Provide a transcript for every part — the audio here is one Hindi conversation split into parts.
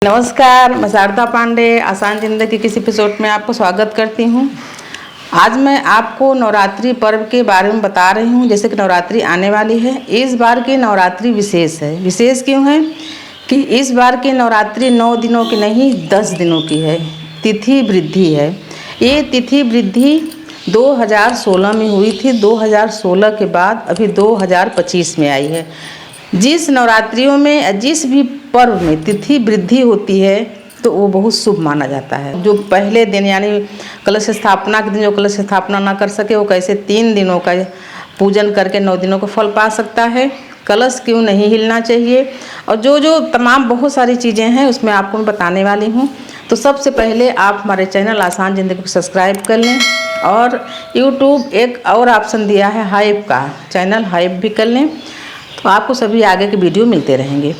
नमस्कार, मैं शारदा पांडे आसान ज़िंदगी के किसी एपिसोड में आपको स्वागत करती हूँ। आज मैं आपको नवरात्रि पर्व के बारे में बता रही हूँ। जैसे कि नवरात्रि आने वाली है, इस बार की नवरात्रि विशेष है। विशेष क्यों है कि इस बार की नवरात्रि 9 दिनों की नहीं 10 दिनों की है। तिथि वृद्धि है। ये तिथि वृद्धि 2016 में हुई थी। 2016 के बाद अभी 2025 में आई है। जिस नवरात्रियों में जिस भी पर्व में तिथि वृद्धि होती है तो वो बहुत शुभ माना जाता है। जो पहले दिन यानी कलश स्थापना के दिन जो कलश स्थापना ना कर सके वो कैसे 3 दिनों का पूजन करके 9 दिनों का फल पा सकता है। कलश क्यों नहीं हिलना चाहिए और जो तमाम बहुत सारी चीज़ें हैं उसमें आपको मैं बताने वाली हूँ। तो सबसे पहले आप हमारे चैनल आसान ज़िंदगी को सब्सक्राइब कर लें और यूट्यूब एक और ऑप्शन दिया है हाइप का, चैनल हाइप भी कर लें तो आपको सभी आगे के वीडियो मिलते रहेंगे।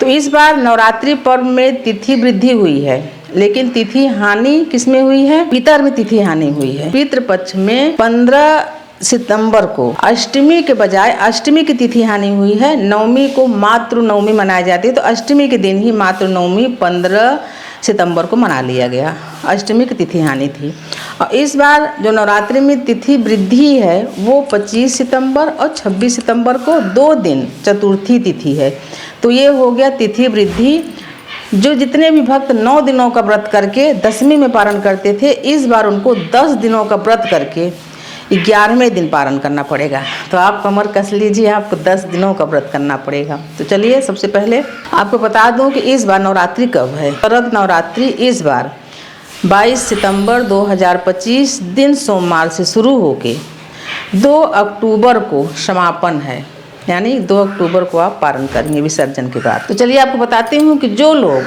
तो इस बार नवरात्रि पर्व में तिथि वृद्धि हुई है, लेकिन तिथि हानि किसमें हुई है? पितर में तिथि हानि हुई है। पितृपक्ष में 15 सितंबर को अष्टमी के बजाय अष्टमी की तिथि हानि हुई है। नवमी को मातृ नवमी मनाई जाती है, तो अष्टमी के दिन ही मातृ नवमी 15 सितंबर को मना लिया गया। अष्टमी की तिथि हानि थी। और इस बार जो नवरात्रि में तिथि वृद्धि है वो 25 सितंबर और 26 सितंबर को 2 दिन चतुर्थी तिथि है। तो ये हो गया तिथि वृद्धि। जो जितने भी भक्त 9 दिनों का व्रत करके 10वीं में पारण करते थे, इस बार उनको 10 दिनों का व्रत करके 11वें दिन पारण करना पड़ेगा। तो आप कमर कस लीजिए, आपको 10 दिनों का व्रत करना पड़ेगा। तो चलिए सबसे पहले आपको बता दूं कि इस बार नवरात्रि कब है। शरद नवरात्रि इस बार 22 सितंबर 2025 दिन सोमवार से शुरू होके 2 अक्टूबर को समापन है, यानी 2 अक्टूबर को आप पारण करेंगे विसर्जन के बाद। तो चलिए आपको बताती हूँ कि जो लोग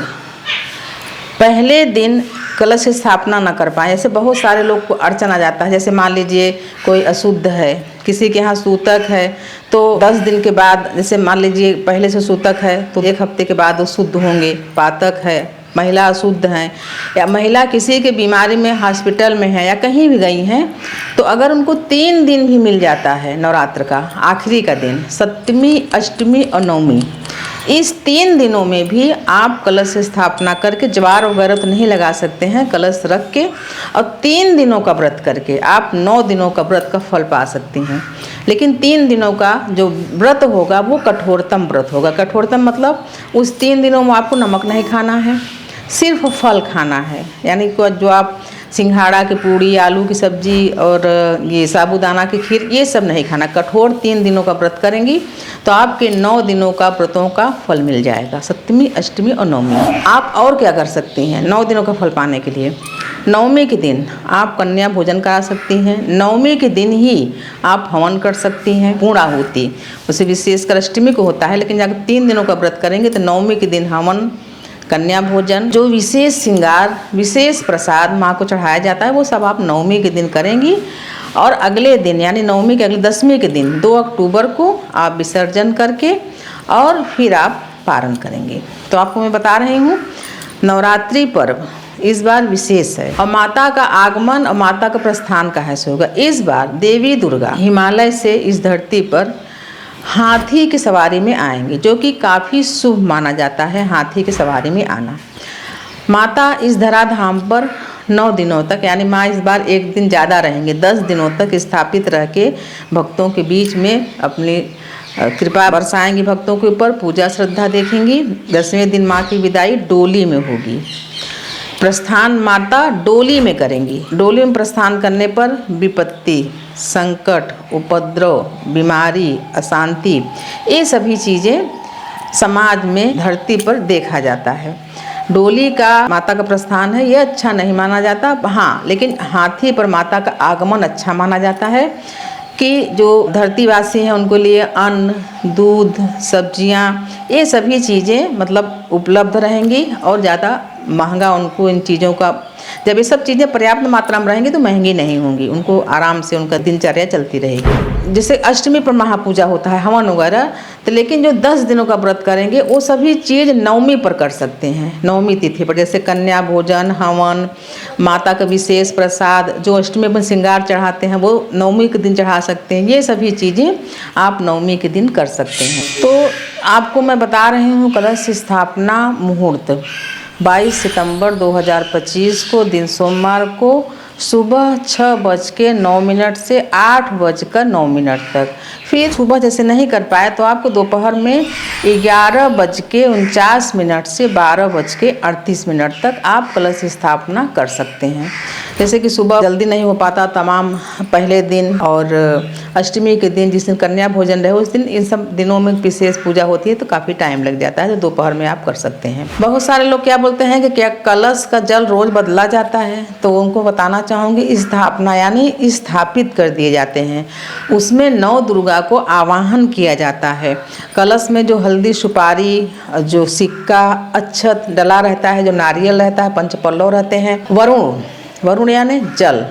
पहले दिन कलश स्थापना न कर पाए, ऐसे बहुत सारे लोग को अड़चन आ जाता है। जैसे मान लीजिए कोई अशुद्ध है, किसी के यहाँ सूतक है, तो 10 दिन के बाद, जैसे मान लीजिए पहले से सूतक है तो 1 हफ्ते के बाद वो शुद्ध होंगे। पातक है, महिला अशुद्ध हैं, या महिला किसी के बीमारी में हॉस्पिटल में है या कहीं भी गई हैं, तो अगर उनको 3 दिन भी मिल जाता है नवरात्र का आखिरी का दिन, सप्तमी, अष्टमी और नवमी, इस 3 दिनों में भी आप कलश स्थापना करके ज्वार वगैरह तो नहीं लगा सकते हैं, कलश रख के और 3 दिनों का व्रत करके आप 9 दिनों का व्रत का फल पा सकती हैं। लेकिन 3 दिनों का जो व्रत होगा वो कठोरतम व्रत होगा। कठोरतम मतलब उस 3 दिनों में आपको नमक नहीं खाना है, सिर्फ फल खाना है। यानी जो आप सिंघाड़ा की पूड़ी, आलू की सब्जी और ये साबूदाना की खीर, ये सब नहीं खाना। कठोर 3 दिनों का व्रत करेंगी तो आपके 9 दिनों का व्रतों का फल मिल जाएगा, सप्तमी, अष्टमी और नवमी। आप और क्या कर सकती हैं 9 दिनों का फल पाने के लिए? नवमी के दिन आप कन्या भोजन करा सकती हैं। नवमी के दिन ही आप हवन कर सकती हैं, पूर्णाहुति। उसे विशेषकर अष्टमी को होता है, लेकिन अगर 3 दिनों का व्रत करेंगे तो नवमी के दिन हवन, कन्या भोजन, जो विशेष श्रृंगार, विशेष प्रसाद माँ को चढ़ाया जाता है, वो सब आप नवमी के दिन करेंगी। और अगले दिन यानी नवमी के अगले 10वीं के दिन 2 अक्टूबर को आप विसर्जन करके और फिर आप पारण करेंगे। तो आपको मैं बता रही हूँ नवरात्रि पर्व इस बार विशेष है और माता का आगमन और माता का प्रस्थान कहाँ से होगा। इस बार देवी दुर्गा हिमालय से इस धरती पर हाथी की सवारी में आएंगे, जो कि काफ़ी शुभ माना जाता है हाथी की सवारी में आना। माता इस धराधाम पर 9 दिनों तक, यानी माँ इस बार 1 दिन ज़्यादा रहेंगे, 10 दिनों तक स्थापित रह के भक्तों के बीच में अपनी कृपा बरसाएंगी भक्तों के ऊपर, पूजा श्रद्धा देखेंगी। 10वें दिन माँ की विदाई डोली में होगी। प्रस्थान माता डोली में करेंगी। डोली में प्रस्थान करने पर विपत्ति, संकट, उपद्रव, बीमारी, अशांति, ये सभी चीज़ें समाज में धरती पर देखा जाता है। डोली का माता का प्रस्थान है, ये अच्छा नहीं माना जाता। हाँ, लेकिन हाथी पर माता का आगमन अच्छा माना जाता है कि जो धरतीवासी हैं उनको लिए अन्न, दूध, सब्जियां, ये सभी चीज़ें मतलब उपलब्ध रहेंगी और ज़्यादा महंगा उनको इन चीज़ों का, जब ये सब चीज़ें पर्याप्त मात्रा में रहेंगी तो महंगी नहीं होंगी, उनको आराम से उनका दिनचर्या चलती रहेगी। जैसे अष्टमी पर महापूजा होता है, हवन वगैरह, तो लेकिन जो 10 दिनों का व्रत करेंगे वो सभी चीज़ नवमी पर कर सकते हैं, नवमी तिथि पर। जैसे कन्या भोजन, हवन, माता का विशेष प्रसाद, जो अष्टमी पर श्रृंगार चढ़ाते हैं वो नवमी के दिन चढ़ा सकते हैं। ये सभी चीज़ें आप नवमी के दिन कर सकते हैं। तो आपको मैं बता रही हूँ कलश स्थापना मुहूर्त 22 सितंबर 2025 को दिन सोमवार को सुबह 6:09 से 8:09 तक। फिर सुबह जैसे नहीं कर पाए तो आपको दोपहर में 11:49 से 12:38 तक आप कलश स्थापना कर सकते हैं। जैसे कि सुबह जल्दी नहीं हो पाता तमाम पहले दिन और अष्टमी के दिन जिस दिन कन्या भोजन रहे उस दिन, इन सब दिनों में विशेष पूजा होती है तो काफ़ी टाइम लग जाता है, तो दोपहर में आप कर सकते हैं। बहुत सारे लोग क्या बोलते हैं कि क्या कलश का जल रोज बदला जाता है, तो उनको बताना चाहूँगी स्थापना यानी स्थापित कर दिए जाते हैं। उसमें नौ दुर्गा को आवाहन किया जाता है। कलश में जो हल्दी सुपारी, जो सिक्का, अक्षत डला रहता है, जो नारियल रहता है, पंचपल्लव रहते हैं, वरुण यानी जल,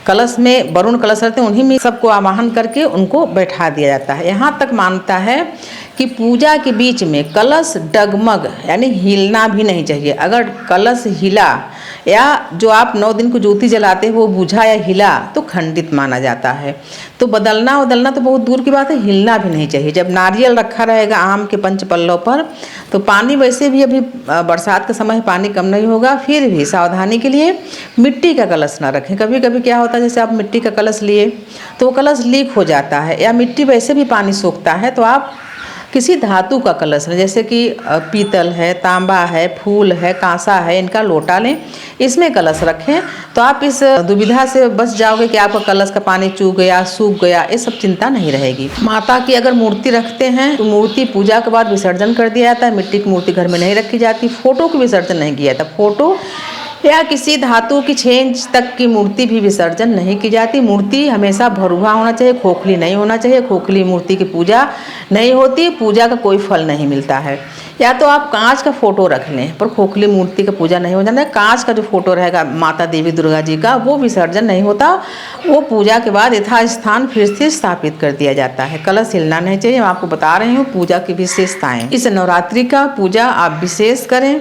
कलश में वरुण कलश रहते हैं, उन्हीं में सबको आवाहन करके उनको बैठा दिया जाता है। यहाँ तक मानता है कि पूजा के बीच में कलश डगमग यानी हिलना भी नहीं चाहिए। अगर कलश हिला या जो आप 9 दिन को ज्योति जलाते हैं वो बुझा या हिला तो खंडित माना जाता है। तो बदलना तो बहुत दूर की बात है, हिलना भी नहीं चाहिए। जब नारियल रखा रहेगा आम के पंचपल्लव पर तो पानी वैसे भी अभी बरसात के समय पानी कम नहीं होगा, फिर भी सावधानी के लिए मिट्टी का कलश ना रखें। कभी कभी क्या होता है जैसे आप मिट्टी का कलश लिए तो वो कलश लीक हो जाता है या मिट्टी वैसे भी पानी सोखता है, तो आप किसी धातु का कलश लें, जैसे कि पीतल है, तांबा है, फूल है, कांसा है, इनका लोटा लें, इसमें कलश रखें। तो आप इस दुविधा से बच जाओगे कि आपका कलश का पानी चूक गया, सूख गया, ये सब चिंता नहीं रहेगी। माता की अगर मूर्ति रखते हैं तो मूर्ति पूजा के बाद विसर्जन कर दिया जाता है। मिट्टी की मूर्ति घर में नहीं रखी जाती। फोटो की विसर्जन नहीं किया जाता। फोटो या किसी धातु की 6 इंच तक की मूर्ति भी विसर्जन नहीं की जाती। मूर्ति हमेशा भरुआ होना चाहिए, खोखली नहीं होना चाहिए। खोखली मूर्ति की पूजा नहीं होती, पूजा का कोई फल नहीं मिलता है। या तो आप कांच का फोटो रख लें, पर खोखली मूर्ति का पूजा नहीं हो जाता है। कांच का जो फोटो रहेगा माता देवी दुर्गा जी का वो विसर्जन नहीं होता, वो पूजा के बाद यथास्थान फिर से स्थापित कर दिया जाता है। कलश हिलना नहीं चाहिए। मैं आपको बता रही हूँ पूजा की विशेषताएँ। इस नवरात्रि का पूजा आप विशेष करें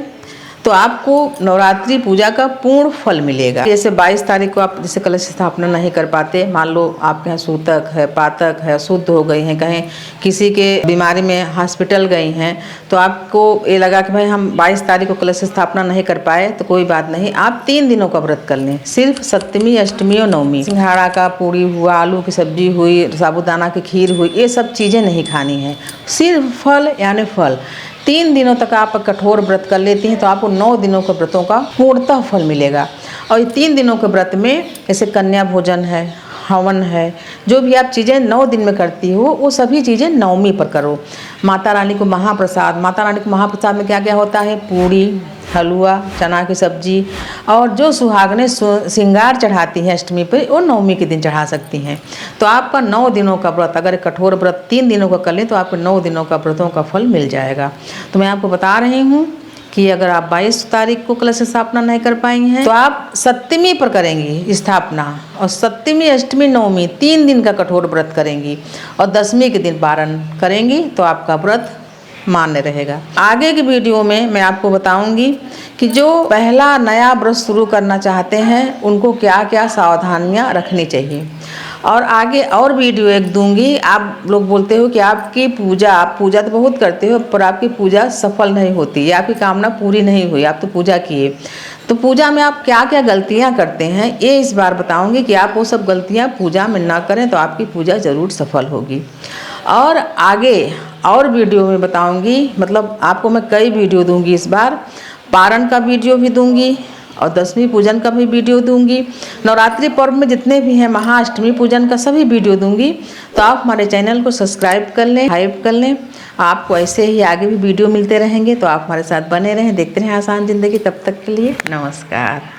तो आपको नवरात्रि पूजा का पूर्ण फल मिलेगा। जैसे 22 तारीख को आप जैसे कलश स्थापना नहीं कर पाते, मान लो आपके यहाँ सूतक है, पातक है, शुद्ध हो गई हैं, कहीं किसी के बीमारी में हॉस्पिटल गई हैं, तो आपको ये लगा कि भाई हम 22 तारीख को कलश स्थापना नहीं कर पाए, तो कोई बात नहीं, आप 3 दिनों का व्रत कर लें। सिर्फ सप्तमी, अष्टमी और नवमी सिंघाड़ा का पूड़ी हुआ, आलू की सब्जी हुई, साबूदाना की खीर हुई, ये सब चीज़ें नहीं खानी है। सिर्फ फल यानी फल। 3 दिनों तक आप कठोर व्रत कर लेती हैं तो आपको 9 दिनों के व्रतों का पूर्णतः फल मिलेगा। और 3 दिनों के व्रत में जैसे कन्या भोजन है, हवन है, जो भी आप चीज़ें 9 दिन में करती हो वो सभी चीज़ें नवमी पर करो। माता रानी को महाप्रसाद में क्या क्या होता है? पूड़ी, हलवा, चना की सब्जी, और जो सुहागनें श्रृंगार चढ़ाती हैं अष्टमी पर वो नवमी के दिन चढ़ा सकती हैं। तो आपका 9 दिनों का व्रत, अगर कठोर व्रत 3 दिनों का कर लें तो आपको 9 दिनों का व्रतों का फल मिल जाएगा। तो मैं आपको बता रही हूँ कि अगर आप 22 तारीख को कलश स्थापना नहीं कर पाई हैं तो आप सप्तमी पर करेंगी स्थापना, और सप्तमी, अष्टमी, नवमी 3 दिन का कठोर व्रत करेंगी और 10वीं के दिन पारण करेंगी तो आपका व्रत मान्य रहेगा। आगे की वीडियो में मैं आपको बताऊंगी कि जो पहला नया व्रत शुरू करना चाहते हैं उनको क्या क्या सावधानियां रखनी चाहिए, और आगे और वीडियो एक दूंगी। आप लोग बोलते हो कि आपकी पूजा, आप पूजा तो बहुत करते हो पर आपकी पूजा सफल नहीं होती या आपकी कामना पूरी नहीं हुई, आप तो पूजा किए, तो पूजा में आप क्या क्या गलतियां करते हैं ये इस बार बताऊंगी कि आप वो सब गलतियां पूजा में ना करें तो आपकी पूजा ज़रूर सफल होगी। और आगे और वीडियो में बताऊंगी, मतलब आपको मैं कई वीडियो दूंगी इस बार। पारण का वीडियो भी दूंगी और 10वीं पूजन का भी वीडियो दूंगी। नवरात्रि पर्व में जितने भी हैं, महाअष्टमी पूजन का सभी वीडियो दूंगी। तो आप हमारे चैनल को सब्सक्राइब कर लें, हाइप कर लें। आपको ऐसे ही आगे भी वीडियो मिलते रहेंगे, तो आप हमारे साथ बने रहें, देखते रहें आसान ज़िंदगी। तब तक के लिए नमस्कार।